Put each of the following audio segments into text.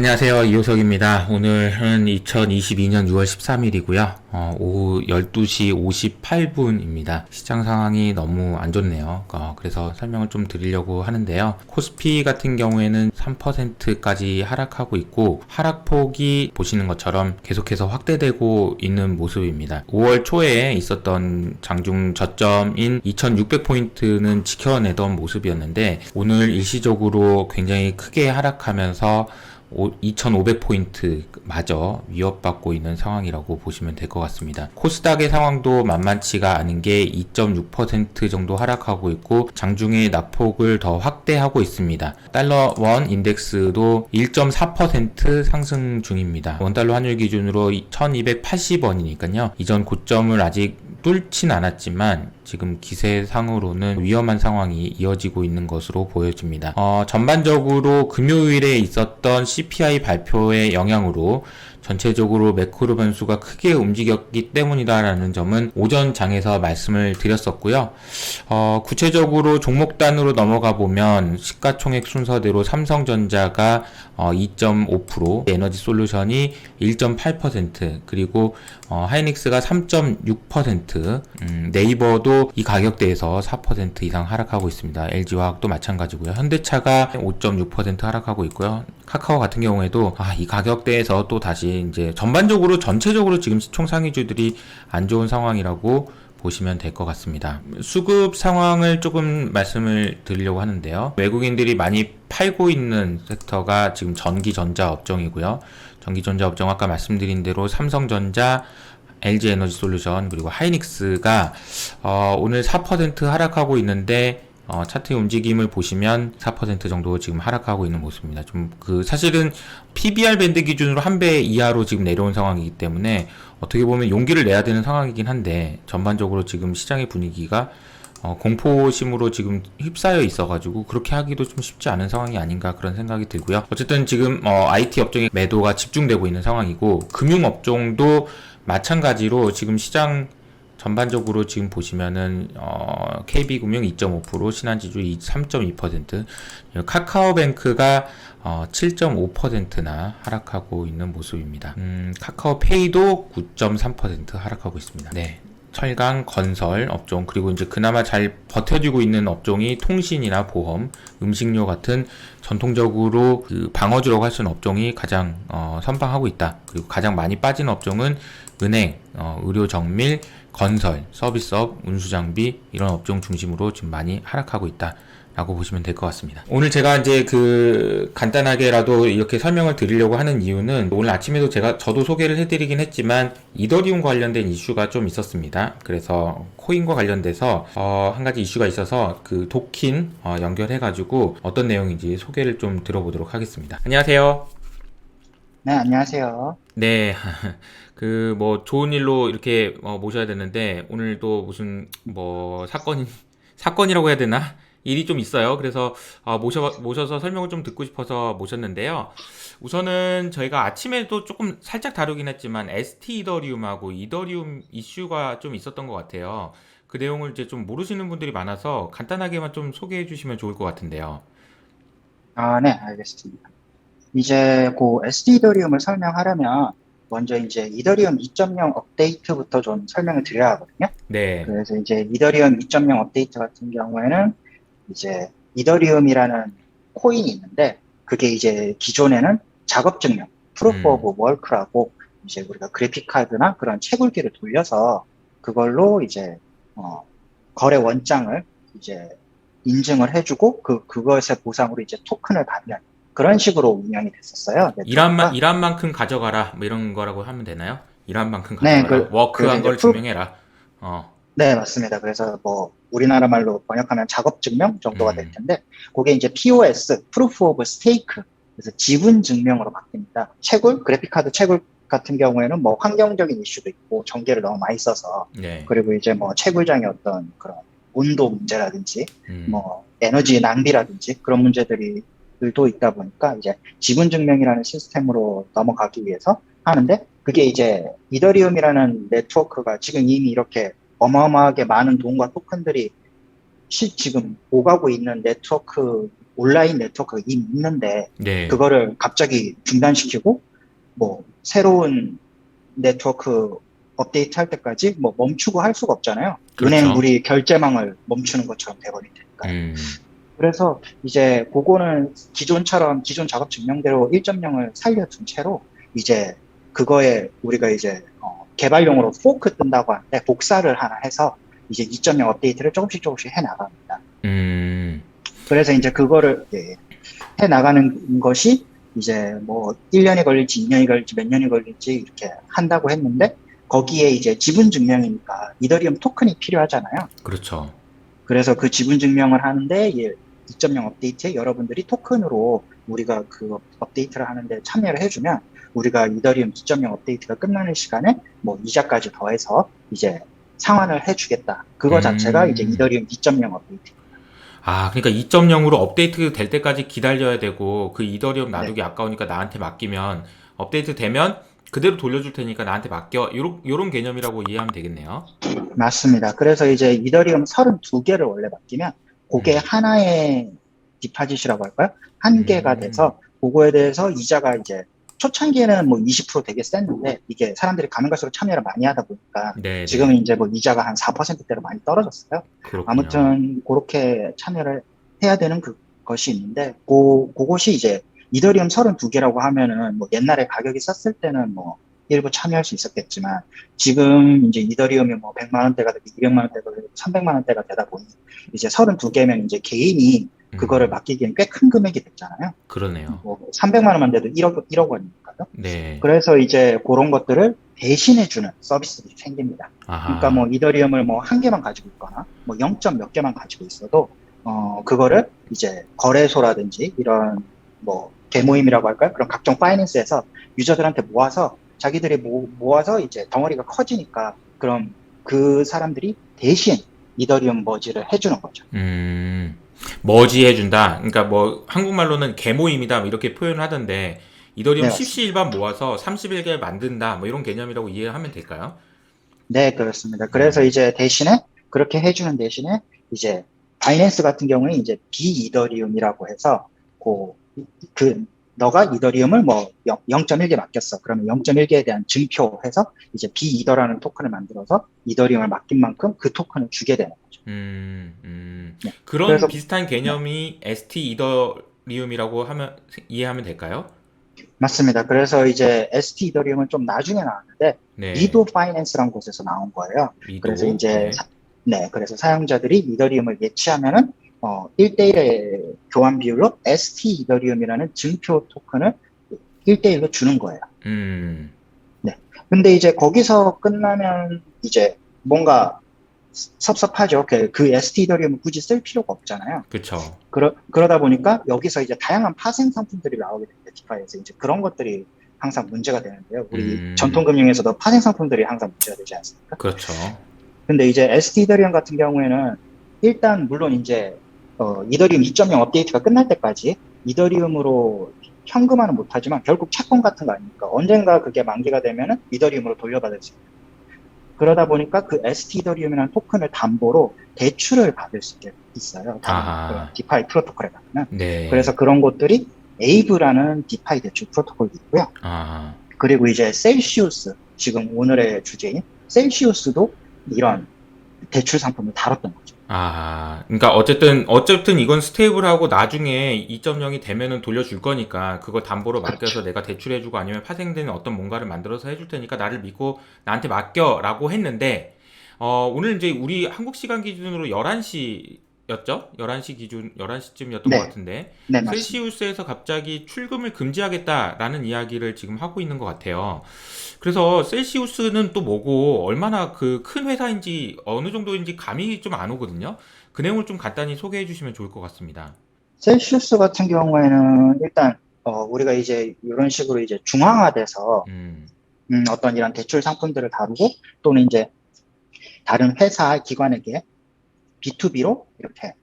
안녕하세요. 이호석입니다. 오늘은 2022년 6월 13일이고요. 오후 12시 58분입니다. 시장 상황이 너무 안 좋네요. 그래서 설명을 좀 드리려고 하는데요. 코스피 같은 경우에는 3%까지 하락하고 있고, 하락폭이 보시는 것처럼 계속해서 확대되고 있는 모습입니다. 5월 초에 있었던 장중 저점인 2600포인트는 지켜내던 모습이었는데, 오늘 일시적으로 굉장히 크게 하락하면서 2500포인트 마저 위협받고 있는 상황이라고 보시면 될 것 같습니다. 코스닥의 상황도 만만치가 않은 게 2.6% 정도 하락하고 있고 장중에 낙폭을 더 확대하고 있습니다. 달러 원 인덱스도 1.4% 상승 중입니다. 원달러 환율 기준으로 1280원이니까요. 이전 고점을 아직 뚫진 않았지만 지금 기세상으로는 위험한 상황이 이어지고 있는 것으로 보여집니다. 전반적으로 금요일에 있었던 CPI 발표의 영향으로 전체적으로 매크로 변수가 크게 움직였기 때문이다라는 점은 오전 장에서 말씀을 드렸었고요. 구체적으로 종목단으로 넘어가 보면 시가총액 순서대로 삼성전자가 2.5%, 에너지솔루션이 1.8%, 그리고 하이닉스가 3.6%, 네이버도 이 가격대에서 4% 이상 하락하고 있습니다. LG화학도 마찬가지고요. 현대차가 5.6% 하락하고 있고요. 카카오 같은 경우에도 이 가격대에서 또 다시 이제 전반적으로 전체적으로 지금 시총 상위주들이 안 좋은 상황이라고 보시면 될 것 같습니다. 수급 상황을 조금 말씀을 드리려고 하는데요. 외국인들이 많이 팔고 있는 섹터가 지금 전기전자 업종이고요. 전기전자 업종 아까 말씀드린 대로 삼성전자, LG에너지솔루션 그리고 하이닉스가 오늘 4% 하락하고 있는데 차트의 움직임을 보시면 4% 정도 지금 하락하고 있는 모습입니다. 좀 사실은 PBR 밴드 기준으로 한 배 이하로 지금 내려온 상황이기 때문에 어떻게 보면 용기를 내야 되는 상황이긴 한데 전반적으로 지금 시장의 분위기가 공포심으로 지금 휩싸여 있어가지고 그렇게 하기도 좀 쉽지 않은 상황이 아닌가 그런 생각이 들고요. 어쨌든 지금 IT 업종의 매도가 집중되고 있는 상황이고 금융업종도 마찬가지로 지금 시장 전반적으로 지금 보시면은 KB금융 2.5%, 신한지주 3.2%, 카카오뱅크가 7.5%나 하락하고 있는 모습입니다. 카카오페이도 9.3% 하락하고 있습니다. 네. 철강, 건설 업종, 그리고 이제 그나마 잘 버텨주고 있는 업종이 통신이나 보험, 음식료 같은 전통적으로 방어주라고 할 수 있는 업종이 가장 선방하고 있다. 그리고 가장 많이 빠진 업종은 은행, 의료 정밀, 건설, 서비스업, 운수장비 이런 업종 중심으로 지금 많이 하락하고 있다. 라고 보시면 될 것 같습니다. 오늘 제가 이제 간단하게라도 이렇게 설명을 드리려고 하는 이유는 오늘 아침에도 저도 소개를 해드리긴 했지만 이더리움 관련된 이슈가 좀 있었습니다. 그래서 코인과 관련돼서 한 가지 이슈가 있어서 도킨 연결해가지고 어떤 내용인지 소개를 좀 들어보도록 하겠습니다. 안녕하세요. 네, 안녕하세요. 네. 좋은 일로 이렇게 모셔야 되는데 오늘도 무슨 사건이라고 해야 되나? 일이 좀 있어요. 그래서 모셔서 설명을 좀 듣고 싶어서 모셨는데요. 우선은 저희가 아침에도 조금 살짝 다루긴 했지만 ST 이더리움하고 이더리움 이슈가 좀 있었던 것 같아요. 그 내용을 이제 좀 모르시는 분들이 많아서 간단하게만 좀 소개해 주시면 좋을 것 같은데요. 네, 알겠습니다. 이제 SD 이더리움을 설명하려면 먼저 이제 이더리움 2.0 업데이트부터 좀 설명을 드려야 하거든요. 네. 그래서 이제 이더리움 2.0 업데이트 같은 경우에는 이제 이더리움이라는 코인이 있는데 그게 이제 기존에는 작업 증명, 프루프 음. 오브 워크라고 이제 우리가 그래픽 카드나 그런 채굴기를 돌려서 그걸로 이제 거래 원장을 이제 인증을 해주고 그것의 보상으로 이제 토큰을 받는 그런 식으로 운영이 됐었어요. 네트워크가. 일한 만큼 가져가라. 뭐 이런 거라고 하면 되나요? 일한 만큼 네, 가져가라. 그래서 워크한 이제 걸 증명해라. 어. 네, 맞습니다. 그래서 뭐 우리나라 말로 번역하면 작업 증명 정도가 될 음. 텐데 그게 이제 POS, Proof of Stake, 그래서 지분 증명으로 바뀝니다. 채굴, 그래픽카드 채굴 같은 경우에는 뭐 환경적인 이슈도 있고 전기를 너무 많이 써서 네. 그리고 이제 뭐 채굴장의 어떤 그런 온도 문제라든지 음. 뭐 에너지 낭비라든지 그런 문제들도 있다 보니까 이제 지분 증명이라는 시스템으로 넘어가기 위해서 하는데 그게 이제 이더리움이라는 네트워크가 지금 이미 이렇게 어마어마하게 많은 돈과 토큰들이 지금 오가고 있는 네트워크이기 온라인 네트워크가 이미 있는데 네. 그거를 갑자기 중단시키고 뭐 새로운 네트워크 업데이트 할 때까지 뭐 멈추고 할 수가 없잖아요. 은행 그렇죠. 우리 결제망을 멈추는 것처럼 돼버릴 테니까요. 음, 그래서 이제 그거는 기존처럼 기존 작업 증명대로 1.0을 살려둔 채로 이제 그거에 우리가 이제 개발용으로 포크 뜬다고 하는데 복사를 하나 해서 이제 2.0 업데이트를 조금씩 조금씩 해 나갑니다. 음, 그래서 이제 그거를 해 나가는 것이 이제 뭐 1년이 걸릴지 2년이 걸릴지 몇 년이 걸릴지 이렇게 한다고 했는데 거기에 이제 지분 증명이니까 이더리움 토큰이 필요하잖아요. 그렇죠. 그래서 그 지분 증명을 하는데 2.0 업데이트에 여러분들이 토큰으로 우리가 그 업데이트를 하는데 참여를 해주면 우리가 이더리움 2.0 업데이트가 끝나는 시간에 뭐 이자까지 더해서 이제 상환을 해주겠다. 그거 자체가 이제 음. 이더리움 2.0 업데이트. 아, 그러니까 2.0으로 업데이트 될 때까지 기다려야 되고, 그 이더리움 네. 놔두기 아까우니까 나한테 맡기면, 업데이트 되면 그대로 돌려줄 테니까 나한테 맡겨. 요런 개념이라고 이해하면 되겠네요. 맞습니다. 그래서 이제 이더리움 32개를 원래 맡기면 그게 음, 하나의 디파짓이라고 할까요? 한 개가 음, 돼서 그거에 대해서 이자가 이제 초창기에는 뭐 20% 되게 셌는데 이게 사람들이 가면 갈수록 참여를 많이 하다 보니까 지금은 네네. 이제 뭐 이자가 한 4%대로 많이 떨어졌어요. 그렇군요. 아무튼 그렇게 참여를 해야 되는 그것이 있는데 그것이 이제 이더리움 32개라고 하면은 뭐 옛날에 가격이 쌌을 때는 뭐 일부 참여할 수 있었겠지만 지금 이제 이더리움이 뭐 100만 원대가 되고 200만 원대가 되고 300만 원대가 되다 보니 이제 32개면 이제 개인이 그거를 음, 맡기기엔 꽤 큰 금액이 됐잖아요. 그러네요. 뭐 300만 원만 돼도 1억 원이니까요. 네. 그래서 이제 그런 것들을 대신해주는 서비스들이 생깁니다. 그러니까 뭐 아하. 이더리움을 뭐 한 개만 가지고 있거나 뭐 0. 몇 개만 가지고 있어도 그거를 이제 거래소라든지 이런 뭐 대모임이라고 할까요? 그런 각종 파이낸스에서 유저들한테 모아서 자기들이 모아서 이제 덩어리가 커지니까 그럼 그 사람들이 대신 이더리움 머지를 해주는 거죠. 음, 머지 해준다. 그러니까 뭐, 한국말로는 개모임이다. 뭐 이렇게 표현을 하던데, 이더리움 네, 맞습니다. 십시일반 모아서 31개 만든다. 뭐 이런 개념이라고 이해하면 될까요? 네, 그렇습니다. 그래서 음, 이제 대신에 그렇게 해주는 대신에 이제 바이낸스 같은 경우에 이제 비이더리움이라고 해서 그, 그 너가 이더리움을 뭐 0.1개 맡겼어. 그러면 0.1개에 대한 증표해서 이제 비이더라는 토큰을 만들어서 이더리움을 맡긴 만큼 그 토큰을 주게 되는 거죠. 네. 그런 그래서 비슷한 네, 개념이 ST 이더리움이라고 하면, 이해하면 될까요? 맞습니다. 그래서 이제 ST 이더리움은 좀 나중에 나왔는데 네. 리도 파이낸스라는 곳에서 나온 거예요. 그래서 리도, 이제 네. 네, 그래서 사용자들이 이더리움을 예치하면은 1대1의 교환 비율로 ST 이더리움이라는 증표 토큰을 1대1로 주는 거예요. 음, 네. 근데 이제 거기서 끝나면 이제 뭔가 섭섭하죠. 그 ST 이더리움을 굳이 쓸 필요가 없잖아요. 그쵸. 그러다 보니까 여기서 이제 다양한 파생 상품들이 나오게 됩니다. 디파이에서 이제 그런 것들이 항상 문제가 되는데요. 우리 음, 전통금융에서도 파생 상품들이 항상 문제가 되지 않습니까? 그렇죠. 근데 이제 ST 이더리움 같은 경우에는 일단 물론 이제 이더리움 2.0 업데이트가 끝날 때까지 이더리움으로 현금화는 못하지만 결국 채권 같은 거 아닙니까? 언젠가 그게 만기가 되면은 이더리움으로 돌려받을 수 있는. 그러다 보니까 그 ST 이더리움이라는 토큰을 담보로 대출을 받을 수 있어요. 다른 그런 아하, 디파이 프로토콜에 가면. 네. 그래서 그런 것들이 에이브라는 디파이 대출 프로토콜이 있고요. 아하. 그리고 이제 셀시우스, 지금 오늘의 주제인 셀시우스도 이런 대출 상품을 다뤘던 거죠. 아, 그러니까 어쨌든 이건 스테이블하고 나중에 2.0이 되면은 돌려줄 거니까 그거 담보로 맡겨서 그렇죠. 내가 대출해주고 아니면 파생되는 어떤 뭔가를 만들어서 해줄 테니까 나를 믿고 나한테 맡겨라고 했는데, 오늘 이제 우리 한국 시간 기준으로 11시였죠? 11시 기준, 11시쯤이었던 것 네, 같은데, 네, 맞습니다. 셀시우스에서 갑자기 출금을 금지하겠다라는 이야기를 지금 하고 있는 것 같아요. 그래서 셀시우스는 또 뭐고 얼마나 그 큰 회사인지 어느 정도인지 감이 좀 안 오거든요. 그 내용을 좀 간단히 소개해 주시면 좋을 것 같습니다. 셀시우스 같은 경우에는 일단 우리가 이제 이런 식으로 이제 중앙화돼서 음, 어떤 이런 대출 상품들을 다루고 또는 이제 다른 회사 기관에게 B2B로 이렇게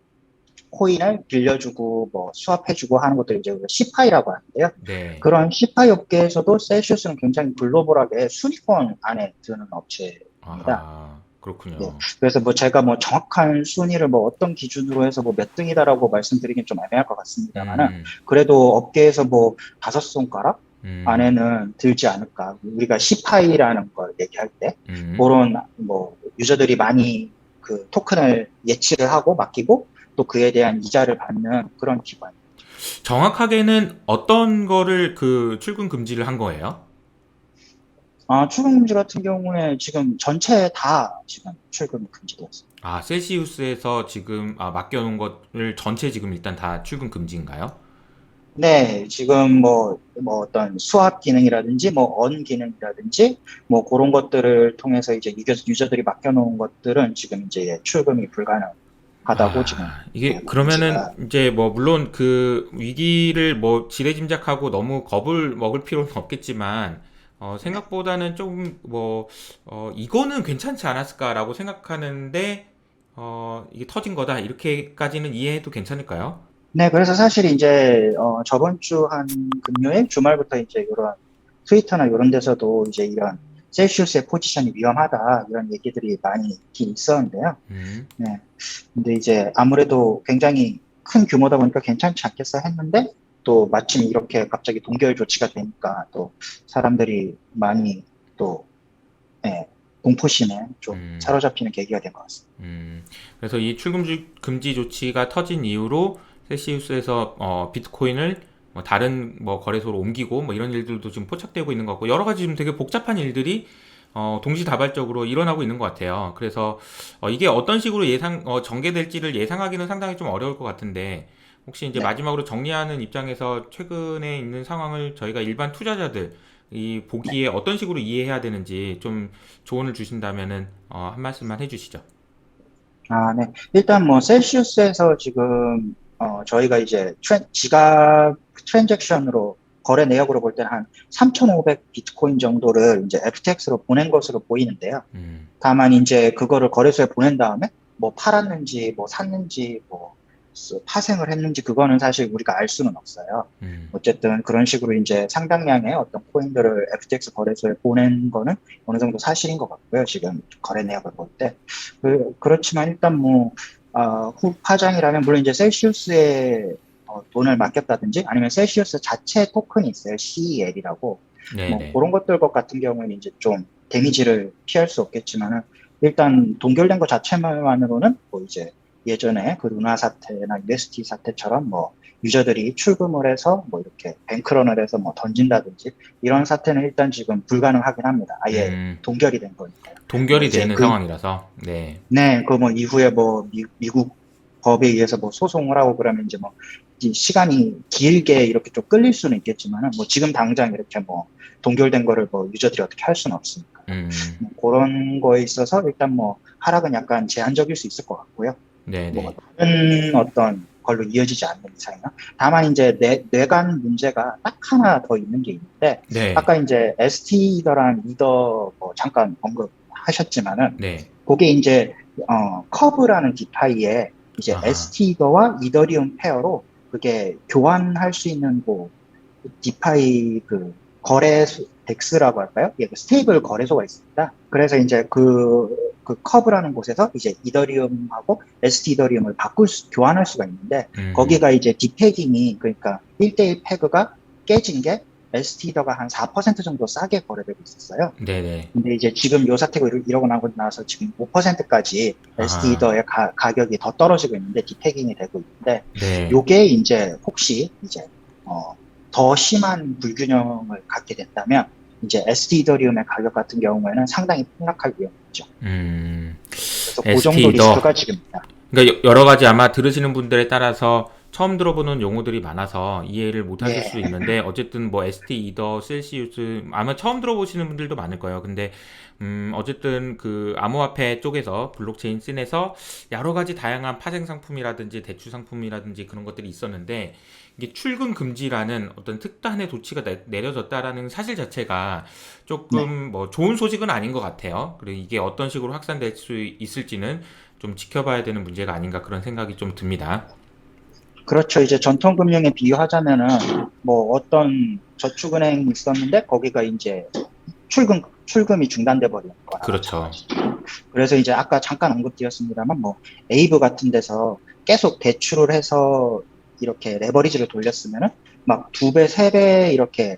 코인을 빌려주고 뭐 수합해주고 하는 것들 이제 우리가 시파이라고 하는데요. 네. 그런 시파이 업계에서도 셀시우스는 굉장히 글로벌하게 순위권 안에 드는 업체입니다. 아하, 그렇군요. 네. 그래서 뭐 제가 뭐 정확한 순위를 뭐 어떤 기준으로 해서 뭐 몇 등이다라고 말씀드리긴 좀 애매할 것 같습니다만은 음, 그래도 업계에서 뭐 다섯 손가락 음, 안에는 들지 않을까. 우리가 CPI라는 걸 얘기할 때 음. 그런 뭐 유저들이 많이 그 토큰을 예치를 하고 맡기고 또 그에 대한 이자를 받는 그런 기관. 정확하게는 어떤 거를 그 출금 금지를 한 거예요? 출금 금지 같은 경우에 지금 전체 다 지금 출금 금지되었습니다. 아, 셀시우스에서 지금 맡겨놓은 것을 전체 지금 일단 다 출금 금지인가요? 네, 지금 뭐 어떤 수압 기능이라든지, 뭐 언 기능이라든지, 뭐 그런 것들을 통해서 이제 유저들이 맡겨놓은 것들은 지금 이제 출금이 불가능하다고 지금 이게 그러면은 금지가. 이제 뭐 물론 그 위기를 뭐 지레짐작하고 너무 겁을 먹을 필요는 없겠지만 네. 생각보다는 조금 뭐 이거는 괜찮지 않았을까라고 생각하는데 이게 터진 거다 이렇게까지는 이해해도 괜찮을까요? 네, 그래서 사실 이제 저번 주 한 금요일 주말부터 이제 이런 트위터나 이런 데서도 이제 이런 셀시우스의 포지션이 위험하다 이런 얘기들이 많이 있긴 있었는데요. 음, 네. 근데 이제 아무래도 굉장히 큰 규모다 보니까 괜찮지 않겠어 했는데 또 마침 이렇게 갑자기 동결 조치가 되니까 또 사람들이 많이 또 예, 공포심에 좀 음. 사로잡히는 계기가 된 것 같습니다. 음, 그래서 이 출금 금지 조치가 터진 이후로 셀시우스에서 비트코인을 뭐 다른 뭐 거래소로 옮기고 뭐 이런 일들도 지금 포착되고 있는 것 같고 여러 가지 지금 되게 복잡한 일들이 동시다발적으로 일어나고 있는 것 같아요. 그래서 이게 어떤 식으로 전개될지를 예상하기는 상당히 좀 어려울 것 같은데 혹시 이제 네. 마지막으로 정리하는 입장에서 최근에 있는 상황을 저희가 일반 투자자들 이 네. 보기에 어떤 식으로 이해해야 되는지 좀 조언을 주신다면은 한 말씀만 해주시죠. 네. 일단 뭐 셀시우스에서 지금 저희가 이제 지갑 트랜잭션으로 거래 내역으로 볼 때는 한 3,500 비트코인 정도를 이제 FTX로 보낸 것으로 보이는데요. 음, 다만 이제 그거를 거래소에 보낸 다음에 뭐 팔았는지 뭐 샀는지 뭐 파생을 했는지 그거는 사실 우리가 알 수는 없어요. 음, 어쨌든 그런 식으로 이제 상당량의 어떤 코인들을 FTX 거래소에 보낸 거는 어느 정도 사실인 것 같고요. 지금 거래 내역을 볼 때. 그렇지만 일단 뭐, 후 파장이라면 물론 이제 셀시우스에 돈을 맡겼다든지 아니면 셀시우스 자체 토큰이 있어요. CEL이라고. 뭐 네네. 그런 것들 것 같은 경우에는 이제 좀 데미지를 피할 수 없겠지만은 일단 동결된 것 자체만으로는 뭐 이제 예전에 그 루나 사태나 UST 사태처럼 뭐 유저들이 출금을 해서 뭐 이렇게 뱅크런을 해서 뭐 던진다든지 이런 사태는 일단 지금 불가능하긴 합니다. 아예 음, 동결이 된 거니까요. 뭐 동결이 돼 이제 있는 상황이라서, 네. 네, 그 뭐 이후에 뭐 미국 법에 의해서 뭐 소송을 하고 그러면 이제 뭐 이 시간이 길게 이렇게 좀 끌릴 수는 있겠지만은 뭐 지금 당장 이렇게 뭐 동결된 거를 뭐 유저들이 어떻게 할 수는 없으니까. 음, 뭐 그런 거에 있어서 일단 뭐 하락은 약간 제한적일 수 있을 것 같고요. 뭐 네네. 다른 어떤 걸로 이어지지 않는 이상이요. 다만 이제 뇌관 문제가 딱 하나 더 있는 게 있는데 네, 아까 이제 ST더랑 이더 뭐 잠깐 언급하셨지만은 네. 그게 이제 커브라는 디파이에 이제 아하, ST더와 이더리움 페어로 그게 교환할 수 있는 뭐 디파이 그 거래소 덱스라고 할까요? 예, 그 스테이블 거래소가 있습니다. 그래서 이제 그 커브라는 곳에서 이제 이더리움하고 ST 이더리움을 교환할 수가 있는데 음, 거기가 이제 디패깅이 그러니까 1대1 패그가 깨진 게 ST 이더가 한 4% 정도 싸게 거래되고 있었어요. 네네. 근데 이제 지금 요 사태가 이러고 나고 나서 지금 5%까지 SD 아하, 이더의 가격이 더 떨어지고 있는데 디패깅이 되고 있는데 네. 요게 이제 혹시 이제 어, 더 심한 불균형을 갖게 된다면 이제 SD 이더리움의 가격 같은 경우에는 상당히 폭락할 위험이 있죠. 음, 그래서 그 정도 ST 더. 리스크가 지금 있다. 그러니까 여러 가지 아마 들으시는 분들에 따라서 처음 들어보는 용어들이 많아서 이해를 못 하실 수 예, 있는데 어쨌든 뭐 ST, 이더, 셀시우스 아마 처음 들어보시는 분들도 많을 거예요. 근데 어쨌든 그 암호화폐 쪽에서 블록체인 씬에서 여러 가지 다양한 파생 상품이라든지 대출 상품이라든지 그런 것들이 있었는데 이게 출금 금지라는 어떤 특단의 조치가 내려졌다라는 사실 자체가 네. 조금 뭐 좋은 소식은 아닌 것 같아요. 그리고 이게 어떤 식으로 확산될 수 있을지는 좀 지켜봐야 되는 문제가 아닌가 그런 생각이 좀 듭니다. 그렇죠. 이제 전통금융에 비유하자면은 뭐 어떤 저축은행이 있었는데 거기가 이제 출금이 중단돼 버린 거나 그렇죠. 마찬가지. 그래서 이제 아까 잠깐 언급드렸습니다만 뭐 에이브 같은 데서 계속 대출을 해서 이렇게 레버리지를 돌렸으면은 막 2배, 3배 이렇게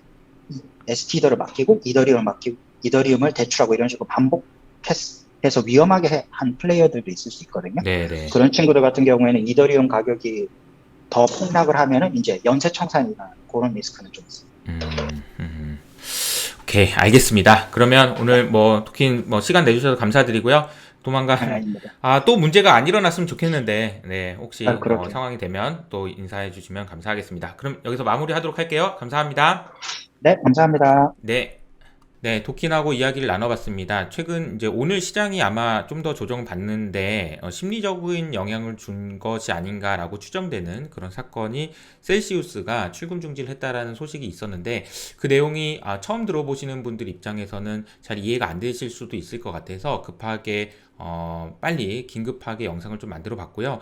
ST더를 맡기고 이더리움을 맡기고 이더리움을 대출하고 이런 식으로 반복해서 위험하게 한 플레이어들도 있을 수 있거든요. 네네. 그런 친구들 같은 경우에는 이더리움 가격이 더 폭락을 하면은 이제 연쇄청산이나 그런 리스크는 좀 있어요. 오케이, 알겠습니다. 그러면 오늘 뭐 토킨 뭐 시간 내주셔서 감사드리고요. 조만간 아닙니다. 또 문제가 안 일어났으면 좋겠는데, 네, 혹시 뭐 그렇게. 상황이 되면 또 인사해 주시면 감사하겠습니다. 그럼 여기서 마무리하도록 할게요. 감사합니다. 네, 감사합니다. 네. 네, 도킨하고 이야기를 나눠봤습니다. 최근 이제 오늘 시장이 아마 좀 더 조정받는데 심리적인 영향을 준 것이 아닌가라고 추정되는 그런 사건이 셀시우스가 출금 중지를 했다라는 소식이 있었는데 그 내용이 처음 들어보시는 분들 입장에서는 잘 이해가 안 되실 수도 있을 것 같아서 급하게 빨리 긴급하게 영상을 좀 만들어 봤고요.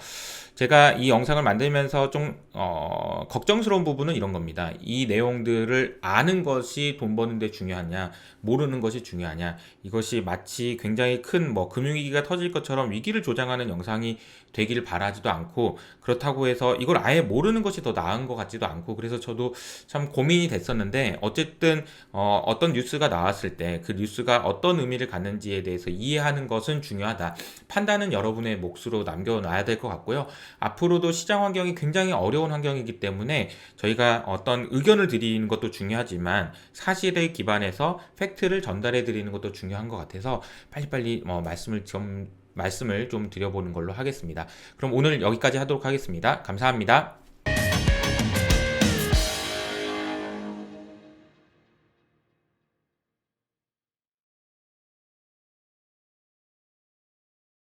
제가 이 영상을 만들면서 좀 걱정스러운 부분은 이런 겁니다. 이 내용들을 아는 것이 돈 버는데 중요하냐, 모르는 것이 중요하냐, 이것이 마치 굉장히 큰 뭐 금융위기가 터질 것처럼 위기를 조장하는 영상이 되기를 바라지도 않고, 그렇다고 해서 이걸 아예 모르는 것이 더 나은 것 같지도 않고, 그래서 저도 참 고민이 됐었는데 어쨌든 어떤 뉴스가 나왔을 때 그 뉴스가 어떤 의미를 갖는지에 대해서 이해하는 것은 중요하다. 판단은 여러분의 몫으로 남겨놔야 될 것 같고요. 앞으로도 시장 환경이 굉장히 어려운 환경이기 때문에 저희가 어떤 의견을 드리는 것도 중요하지만 사실에 기반해서 팩트를 전달해 드리는 것도 중요한 것 같아서 빨리빨리 말씀을 좀 드려보는 걸로 하겠습니다. 그럼 오늘 여기까지 하도록 하겠습니다. 감사합니다.